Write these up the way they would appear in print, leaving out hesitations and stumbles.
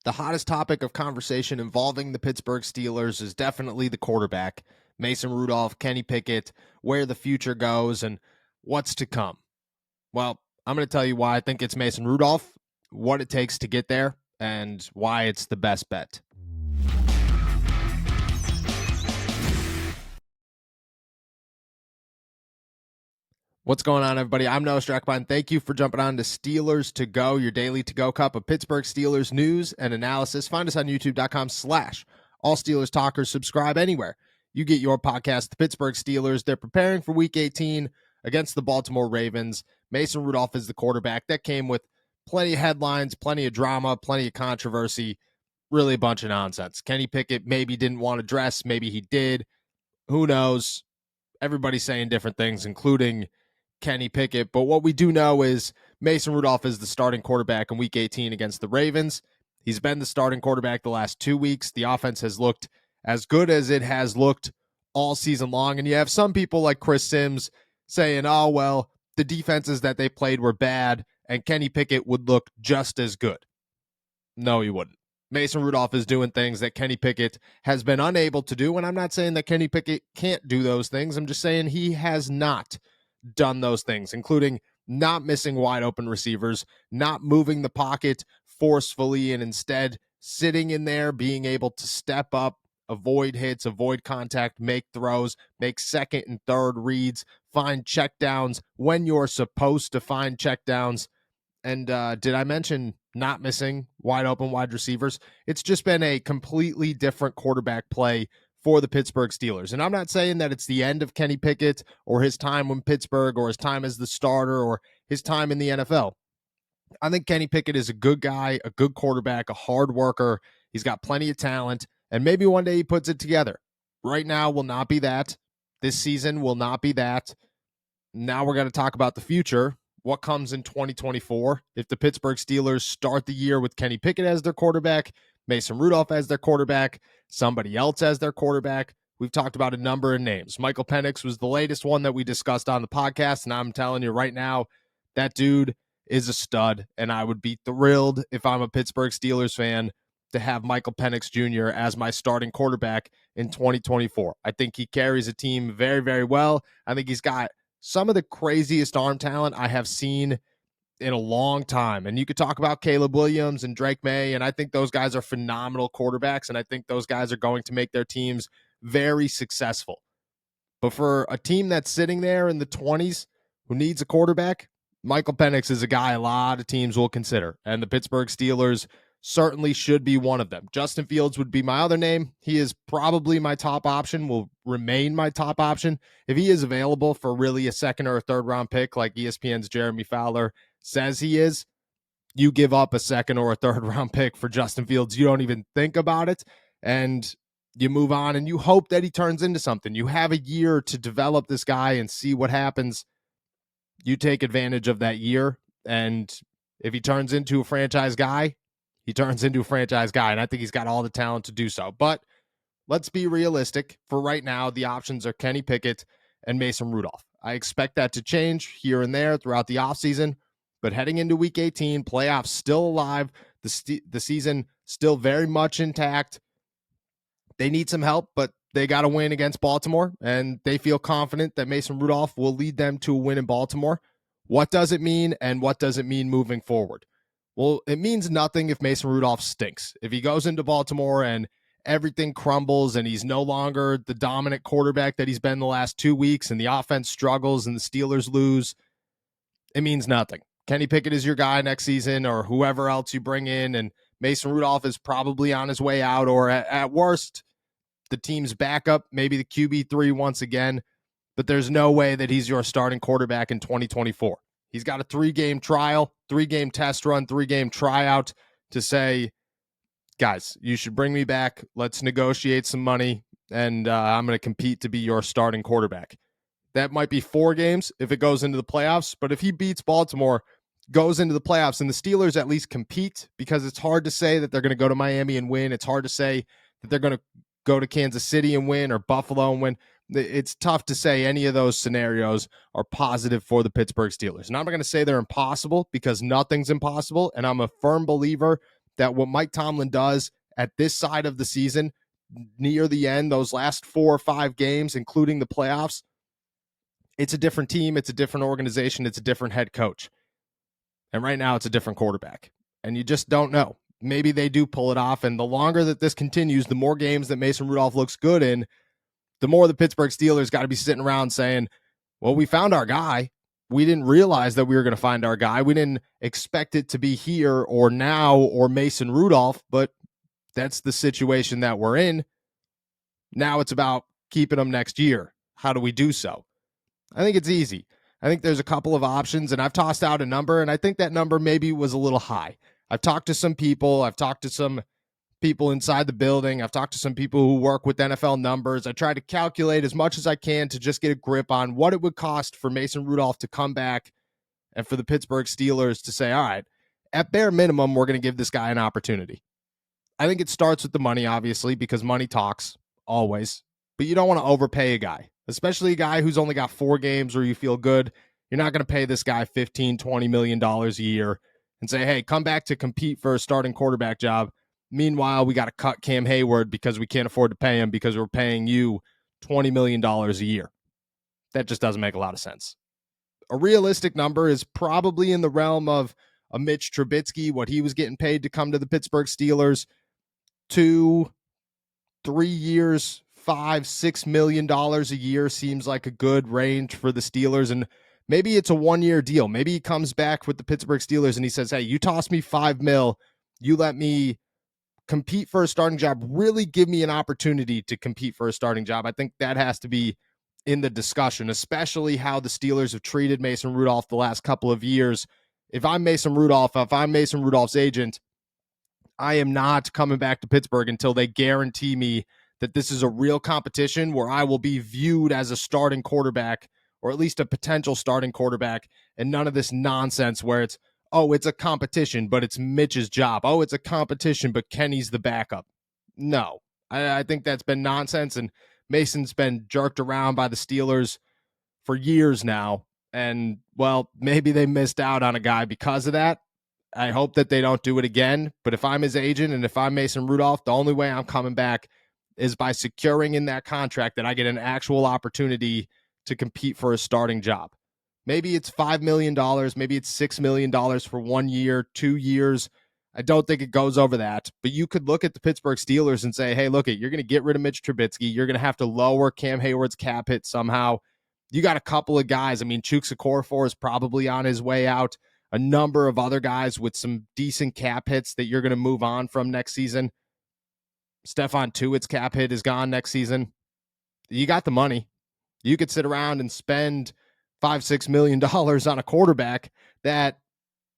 The hottest topic of conversation involving the Pittsburgh Steelers is definitely the quarterback, Mason Rudolph, Kenny Pickett, where the future goes, and what's to come. Well, I'm going to tell you why I think it's Mason Rudolph, what it takes to get there, and why it's the best bet. What's going on, everybody? I'm Noah Strackbine. Thank you for jumping on to Steelers to Go, your daily to-go cup of Pittsburgh Steelers news and analysis. Find us on youtube.com/All Steelers Talkers. Subscribe anywhere you get your podcast. The Pittsburgh Steelers, they're preparing for Week 18 against the Baltimore Ravens. Mason Rudolph is the quarterback. That came with plenty of headlines, plenty of drama, plenty of controversy, really a bunch of nonsense. Kenny Pickett maybe didn't want to dress. Maybe he did. Who knows? Everybody's saying different things, including Kenny Pickett. But what we do know is Mason Rudolph is the starting quarterback in Week 18 against the Ravens. He's been the starting quarterback the last 2 weeks. The offense has looked as good as it has looked all season long. And you have some people like Chris Sims saying, oh, well, the defenses that they played were bad and Kenny Pickett would look just as good. No, he wouldn't. Mason Rudolph is doing things that Kenny Pickett has been unable to do. And I'm not saying that Kenny Pickett can't do those things. I'm just saying he has not done those things, including not missing wide open receivers, not moving the pocket forcefully, and instead sitting in there, being able to step up, avoid hits, avoid contact, make throws, make second and third reads, find checkdowns when you're supposed to find checkdowns. And did I mention not missing wide open wide receivers? It's just been a completely different quarterback play for the Pittsburgh Steelers. And I'm not saying that it's the end of Kenny Pickett or his time in Pittsburgh or his time as the starter or his time in the NFL. I think Kenny Pickett is a good guy, a good quarterback, a hard worker. He's got plenty of talent, and maybe one day he puts it together. Right now will not be that. This season will not be that. Now we're going to talk about the future. What comes in 2024 if the Pittsburgh Steelers start the year with Kenny Pickett as their quarterback, Mason Rudolph as their quarterback, somebody else as their quarterback? We've talked about a number of names. Michael Penix was the latest one that we discussed on the podcast, and I'm telling you right now, that dude is a stud, and I would be thrilled if I'm a Pittsburgh Steelers fan to have Michael Penix Jr. as my starting quarterback in 2024. I think he carries a team very, very well. I think he's got some of the craziest arm talent I have seen in a long time. And you could talk about Caleb Williams and Drake May, and I think those guys are phenomenal quarterbacks, and I think those guys are going to make their teams very successful. But for a team that's sitting there in the 20s who needs a quarterback, Michael Penix is a guy a lot of teams will consider, and the Pittsburgh Steelers certainly should be one of them. Justin Fields would be my other name. He is probably my top option, will remain my top option. If he is available for really a second or a third round pick, like ESPN's Jeremy Fowler says he is, you give up a second or a third round pick for Justin Fields. You don't even think about it, and you move on, and you hope that he turns into something. You have a year to develop this guy and see what happens. You take advantage of that year, and if he turns into a franchise guy, he turns into a franchise guy, and I think he's got all the talent to do so. But let's be realistic. For right now, the options are Kenny Pickett and Mason Rudolph. I expect that to change here and there throughout the offseason, but heading into Week 18, playoffs still alive, the season still very much intact. They need some help, but they got to win against Baltimore, and they feel confident that Mason Rudolph will lead them to a win in Baltimore. What does it mean, and what does it mean moving forward? Well, it means nothing if Mason Rudolph stinks. If he goes into Baltimore and everything crumbles and he's no longer the dominant quarterback that he's been the last 2 weeks and the offense struggles and the Steelers lose, it means nothing. Kenny Pickett is your guy next season, or whoever else you bring in, and Mason Rudolph is probably on his way out, or at worst, the team's backup, maybe the QB3 once again, but there's no way that he's your starting quarterback in 2024. He's got a 3-game trial, 3-game test run, 3-game tryout to say, guys, you should bring me back. Let's negotiate some money, and I'm going to compete to be your starting quarterback. That might be 4 games if it goes into the playoffs, but if he beats Baltimore, goes into the playoffs, and the Steelers at least compete, because it's hard to say that they're going to go to Miami and win. It's hard to say that they're going to go to Kansas City and win, or Buffalo and win. It's tough to say any of those scenarios are positive for the Pittsburgh Steelers. And I'm not going to say they're impossible, because nothing's impossible, and I'm a firm believer that what Mike Tomlin does at this side of the season, near the end, those last 4 or 5 games, including the playoffs, it's a different team, it's a different organization, it's a different head coach. And right now it's a different quarterback. And you just don't know. Maybe they do pull it off. And the longer that this continues, the more games that Mason Rudolph looks good in, the more the Pittsburgh Steelers got to be sitting around saying, well, we found our guy. We didn't realize that we were going to find our guy. We didn't expect it to be here or now or Mason Rudolph, but that's the situation that we're in. Now it's about keeping him next year. How do we do so? I think it's easy. I think there's a couple of options, and I've tossed out a number, and I think that number maybe was a little high. I've talked to some people. I've talked to some people inside the building. I've talked to some people who work with NFL numbers. I try to calculate as much as I can to just get a grip on what it would cost for Mason Rudolph to come back and for the Pittsburgh Steelers to say, all right, at bare minimum, we're going to give this guy an opportunity. I think it starts with the money, obviously, because money talks always, but you don't want to overpay a guy, especially a guy who's only got 4 games where you feel good. You're not going to pay this guy $15, $20 million a year and say, hey, come back to compete for a starting quarterback job. Meanwhile, we got to cut Cam Hayward because we can't afford to pay him because we're paying you $20 million a year. That just doesn't make a lot of sense. A realistic number is probably in the realm of a Mitch Trubisky, what he was getting paid to come to the Pittsburgh Steelers, 2-3 years, $5-6 million a year seems like a good range for the Steelers. And maybe it's a 1-year deal. Maybe he comes back with the Pittsburgh Steelers and he says, hey, you toss me $5 million, you let me compete for a starting job, really give me an opportunity to compete for a starting job. I think that has to be in the discussion, especially how the Steelers have treated Mason Rudolph the last couple of years. If I'm Mason Rudolph's agent, I am not coming back to Pittsburgh until they guarantee me that this is a real competition where I will be viewed as a starting quarterback, or at least a potential starting quarterback, and none of this nonsense where it's, oh, it's a competition, but it's Mitch's job. Oh, it's a competition, but Kenny's the backup. No, I think that's been nonsense, and Mason's been jerked around by the Steelers for years now, and, well, maybe they missed out on a guy because of that. I hope that they don't do it again, but if I'm his agent and if I'm Mason Rudolph, the only way I'm coming back is by securing in that contract that I get an actual opportunity to compete for a starting job. Maybe it's $5 million, maybe it's $6 million for 1 year, 2 years. I don't think it goes over that, but you could look at the Pittsburgh Steelers and say, hey, look, you're going to get rid of Mitch Trubisky. You're going to have to lower Cam Hayward's cap hit somehow. You got a couple of guys. I mean, Chuks Okorafor is probably on his way out. A number of other guys with some decent cap hits that you're going to move on from next season. Stephon Tuitt's cap hit is gone next season. You got the money. You could sit around and spend $5-6 million on a quarterback that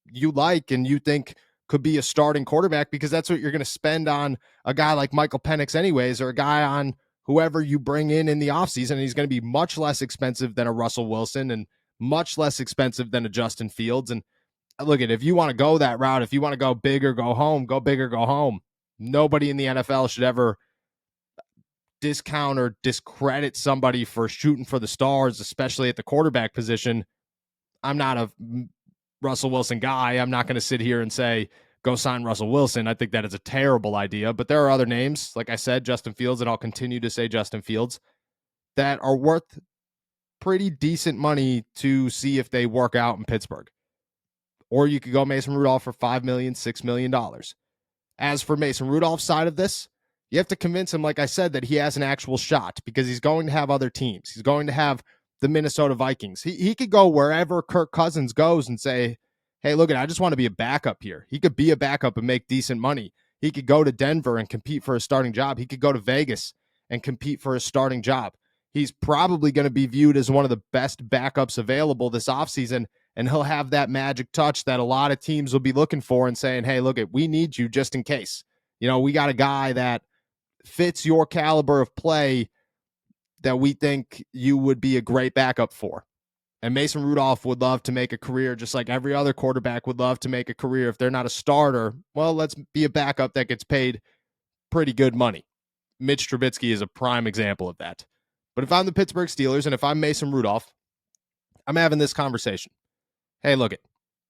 you like and you think could be a starting quarterback, because that's what you're going to spend on a guy like Michael Penix anyways, or a guy on whoever you bring in the offseason. And he's going to be much less expensive than a Russell Wilson and much less expensive than a Justin Fields. And look, if you want to go that route, if you want to go big or go home, go big or go home. Nobody in the NFL should ever discount or discredit somebody for shooting for the stars, especially at the quarterback position. I'm not a Russell Wilson guy. I'm not going to sit here and say, go sign Russell Wilson. I think that is a terrible idea. But there are other names, like I said, Justin Fields, and I'll continue to say Justin Fields, that are worth pretty decent money to see if they work out in Pittsburgh. Or you could go Mason Rudolph for $5 million, $6 million. As for Mason Rudolph's side of this, you have to convince him, like I said, that he has an actual shot, because he's going to have other teams. He's going to have the Minnesota Vikings. He could go wherever Kirk Cousins goes and say, hey, look, I just want to be a backup here. He could be a backup and make decent money. He could go to Denver and compete for a starting job. He could go to Vegas and compete for a starting job. He's probably going to be viewed as one of the best backups available this offseason, and he'll have that magic touch that a lot of teams will be looking for and saying, hey, look, we need you just in case. You know, we got a guy that fits your caliber of play that we think you would be a great backup for. And Mason Rudolph would love to make a career just like every other quarterback would love to make a career. If they're not a starter, well, let's be a backup that gets paid pretty good money. Mitch Trubisky is a prime example of that. But if I'm the Pittsburgh Steelers and if I'm Mason Rudolph, I'm having this conversation. Hey, look,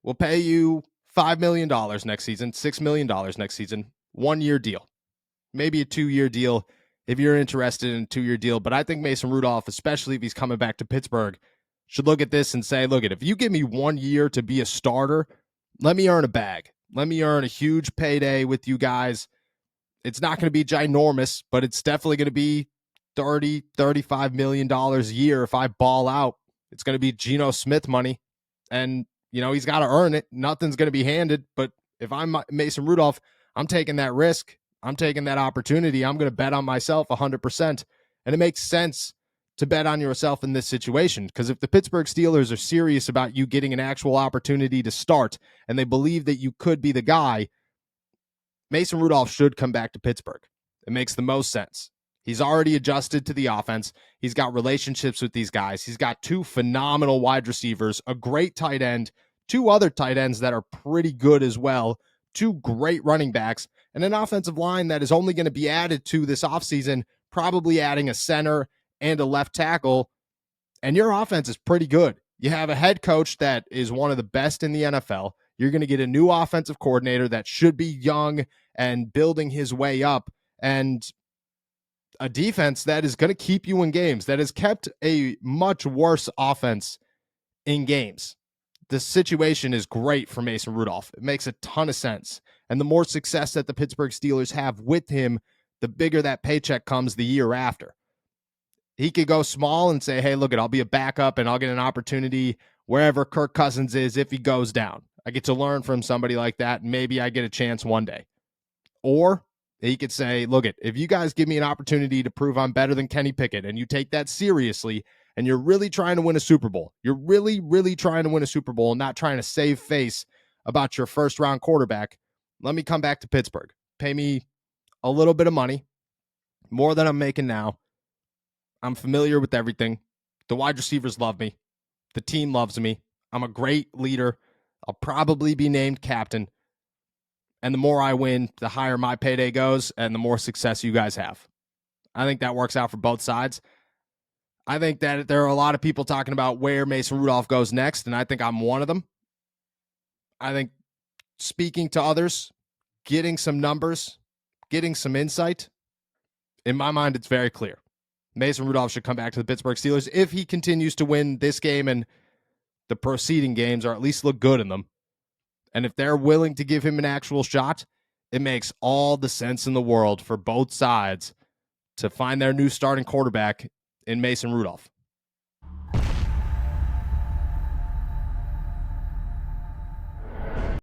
we'll pay you $5 million next season, $6 million next season, 1 year deal, maybe a 2-year deal if you're interested in a 2-year deal. But I think Mason Rudolph, especially if he's coming back to Pittsburgh, should look at this and say, look, if you give me 1 year to be a starter, let me earn a bag. Let me earn a huge payday with you guys. It's not going to be ginormous, but it's definitely going to be $30, $35 million a year if I ball out. It's going to be Geno Smith money. And, he's got to earn it. Nothing's going to be handed. But if I'm Mason Rudolph, I'm taking that risk. I'm taking that opportunity. I'm going to bet on myself 100%. And it makes sense to bet on yourself in this situation, because if the Pittsburgh Steelers are serious about you getting an actual opportunity to start and they believe that you could be the guy, Mason Rudolph should come back to Pittsburgh. It makes the most sense. He's already adjusted to the offense. He's got relationships with these guys. He's got 2 phenomenal wide receivers, a great tight end, 2 other tight ends that are pretty good as well, 2 great running backs, and an offensive line that is only going to be added to this offseason, probably adding a center and a left tackle. And your offense is pretty good. You have a head coach that is one of the best in the NFL. You're going to get a new offensive coordinator that should be young and building his way up, and a defense that is going to keep you in games, that has kept a much worse offense in games. The situation is great for Mason Rudolph. It makes a ton of sense. And the more success that the Pittsburgh Steelers have with him, the bigger that paycheck comes the year after. He could go small and say, hey, look, I'll be a backup and I'll get an opportunity wherever Kirk Cousins is if he goes down. I get to learn from somebody like that, and maybe I get a chance one day. Or he could say, look, if you guys give me an opportunity to prove I'm better than Kenny Pickett and you take that seriously and you're really trying to win a Super Bowl, you're really, really trying to win a Super Bowl and not trying to save face about your first-round quarterback, let me come back to Pittsburgh. Pay me a little bit of money, more than I'm making now. I'm familiar with everything. The wide receivers love me. The team loves me. I'm a great leader. I'll probably be named captain. And the more I win, the higher my payday goes and the more success you guys have. I think that works out for both sides. I think that there are a lot of people talking about where Mason Rudolph goes next, and I think I'm one of them. I think speaking to others, getting some numbers, getting some insight, in my mind, it's very clear. Mason Rudolph should come back to the Pittsburgh Steelers if he continues to win this game and the preceding games, or at least look good in them. And if they're willing to give him an actual shot, it makes all the sense in the world for both sides to find their new starting quarterback in Mason Rudolph.